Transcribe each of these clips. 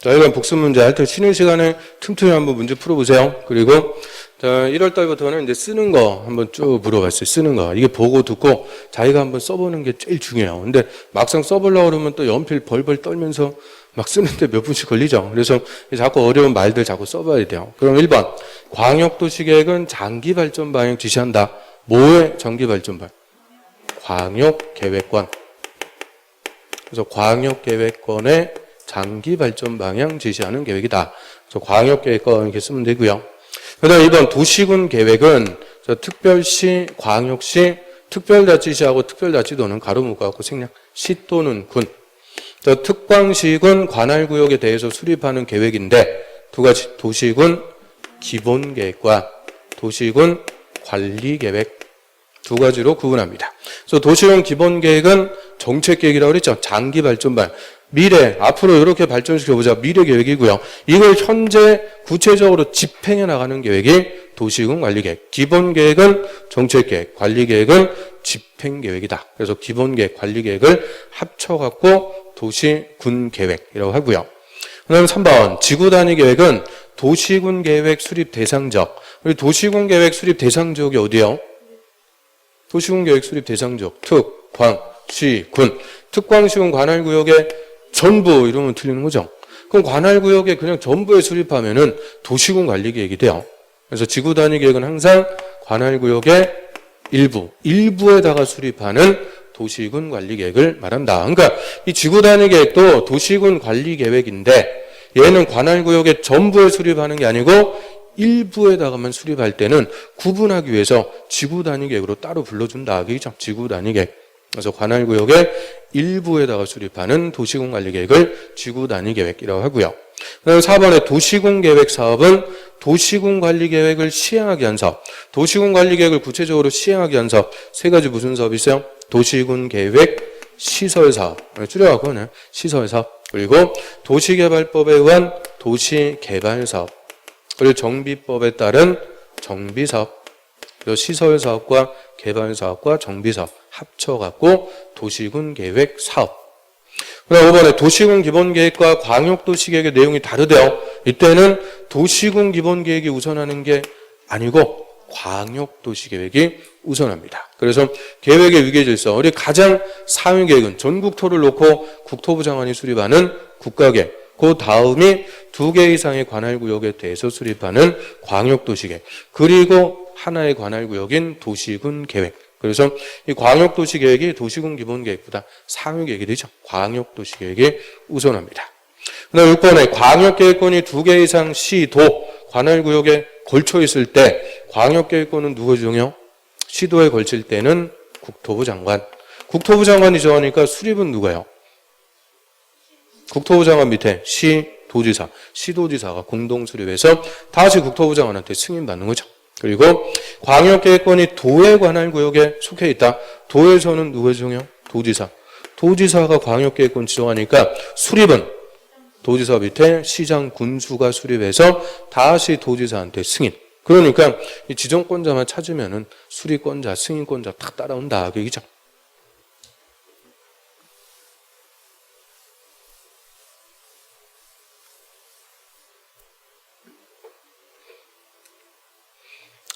자, 이건 복습 문제. 하여튼 쉬는 시간에 틈틈이 한번 문제 풀어보세요. 그리고 자, 1월 달부터는 이제 쓰는 거 한번 쭉 물어봤어요. 쓰는 거. 이게 보고 듣고 자기가 한번 써보는 게 제일 중요해요. 근데 막상 써보려고 그러면 또 연필 벌벌 떨면서 막 쓰는데 몇 분씩 걸리죠. 그래서 자꾸 어려운 말들 자꾸 써봐야 돼요. 그럼 1번. 광역도시계획은 장기발전 방향 지시한다. 뭐의 장기발전 방향? 광역계획권. 그래서 광역계획권의 장기발전 방향 지시하는 계획이다. 그래서 광역계획권 이렇게 쓰면 되고요. 그 다음 2번 도시군 계획은 특별시, 광역시, 특별자치시하고 특별자치도는 가로 묶어갖고 생략 시 또는 군. 특광시군 관할구역에 대해서 수립하는 계획인데 두 가지 도시군 기본계획과 도시군 관리계획 두 가지로 구분합니다. 그래서 도시군 기본계획은 정책계획이라고 그랬죠. 장기발전방. 미래, 앞으로 이렇게 발전시켜보자. 미래계획이고요. 이걸 현재 구체적으로 집행해 나가는 계획이 도시군 관리계획. 기본계획은 정책계획, 관리계획은 집행계획이다. 그래서 기본계획, 관리계획을 합쳐갖고 도시군계획이라고 하고요. 그 다음 3번. 지구단위계획은 도시군계획 수립 대상지역. 우리 도시군계획 수립 대상지역이 어디요? 도시군계획 수립 대상지역. 특, 광, 시, 군. 특광시군 관할구역에 전부 이러면 틀리는 거죠. 그럼 관할구역에 그냥 전부에 수립하면은 도시군 관리계획이 돼요. 그래서 지구단위계획은 항상 관할구역의 일부에다가 수립하는 도시군 관리계획을 말한다. 그러니까 이 지구단위계획도 도시군 관리계획인데 얘는 관할구역의 전부에 수립하는 게 아니고 일부에다가만 수립할 때는 구분하기 위해서 지구단위계획으로 따로 불러준다. 그죠? 지구단위계획. 그래서 관할구역의 일부에다가 수립하는 도시군 관리계획을 지구단위계획이라고 하고요. 그다음 4번에 도시군 계획 사업은 도시군 관리계획을 시행하기 위한 사업. 도시군 관리계획을 구체적으로 시행하기 위한 사업. 세 가지 무슨 사업이 있어요? 도시군 계획 시설사업. 줄여갖고 시설사업. 그리고 도시개발법에 의한 도시개발사업. 그리고 정비법에 따른 정비사업. 그리고 시설사업과 개발사업과 정비사업 합쳐갖고 도시군 계획 사업. 그다음 5번에 도시군 기본계획과 광역도시계획의 내용이 다르대요. 이때는 도시군 기본계획이 우선하는 게 아니고 광역도시계획이 우선합니다. 그래서 계획의 위계질서, 우리 가장 상위 계획은 전국토를 놓고 국토부 장관이 수립하는 국가계획. 그 다음이 2개 이상의 관할구역에 대해서 수립하는 광역도시계획. 그리고 하나의 관할구역인 도시군 계획. 그래서 이 광역도시계획이 도시군 기본계획보다 상위 계획이 되죠. 광역도시계획이 우선합니다. 그 다음 6번에 광역계획권이 2개 이상 시, 도, 관할구역에 걸쳐 있을 때 광역계획권은 누가 지정해요? 시도에 걸칠 때는 국토부 장관. 국토부 장관이 정하니까 수립은 누가요? 국토부 장관 밑에 시, 도지사, 시도지사가 공동 수립해서 다시 국토부 장관한테 승인받는 거죠. 그리고 광역계획권이 도에 관할 구역에 속해 있다. 도에서는 누가 지정해요? 도지사. 도지사가 광역계획권 지정하니까 수립은 도지사 밑에 시장, 군수가 수립해서 다시 도지사한테 승인. 그러니까 이 지정권자만 찾으면은 수립권자, 승인권자 다 따라온다. 그 얘기죠.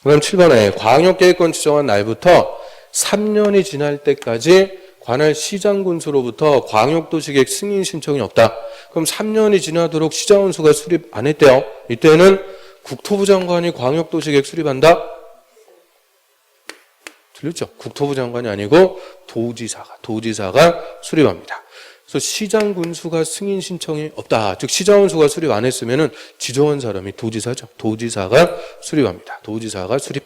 그럼 7번에 광역계획권 지정한 날부터 3년이 지날 때까지 관할 시장군수로부터 광역도시계획 승인 신청이 없다. 그럼 3년이 지나도록 시장군수가 수립 안 했대요. 이때는 국토부 장관이 광역도시계획 수립한다? 들렸죠? 국토부 장관이 아니고 도지사가 수립합니다. 그래서 시장군수가 승인 신청이 없다. 즉 시장군수가 수립 안 했으면은 지정한 사람이 도지사죠. 도지사가 수립합니다. 도지사가 수립.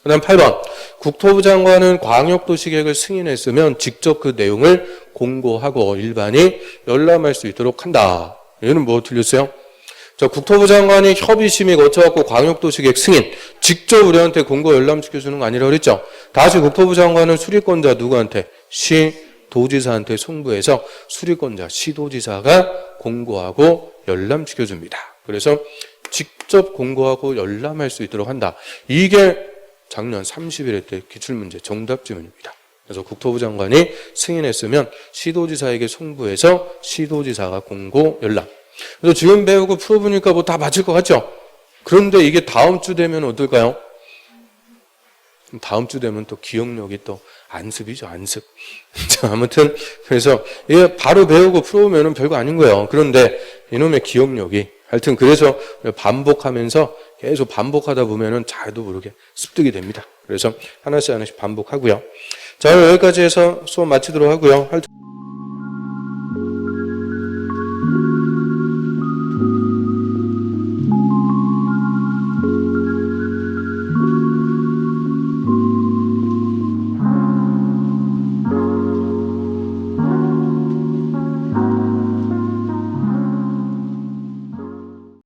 그 다음 8번. 국토부 장관은 광역도시계획을 승인했으면 직접 그 내용을 공고하고 일반이 열람할 수 있도록 한다. 얘는 뭐 틀렸어요? 자, 국토부 장관이 협의심의 거쳐갖고 광역도시계획 승인 직접 우리한테 공고 열람시켜주는 거 아니라고 그랬죠? 다시 국토부 장관은 수립권자 누구한테? 도지사한테 송부해서 수립권자 시도지사가 공고하고 열람시켜줍니다. 그래서 직접 공고하고 열람할 수 있도록 한다. 이게 작년 30일에 때 기출문제 정답 지문입니다. 그래서 국토부 장관이 승인했으면 시도지사에게 송부해서 시도지사가 공고 열람. 그래서 지금 배우고 풀어보니까 뭐 다 맞을 것 같죠? 그런데 이게 다음 주 되면 어떨까요? 다음 주 되면 또 기억력이 또 안습이죠, 안습. 자, 아무튼, 그래서 이게 바로 배우고 풀어오면 별거 아닌 거예요. 그런데 이놈의 기억력이, 하여튼 그래서 반복하면서 계속 반복하다 보면은 자기도 모르게 습득이 됩니다. 그래서 하나씩 하나씩 반복하고요. 자, 오늘 여기까지 해서 수업 마치도록 하고요.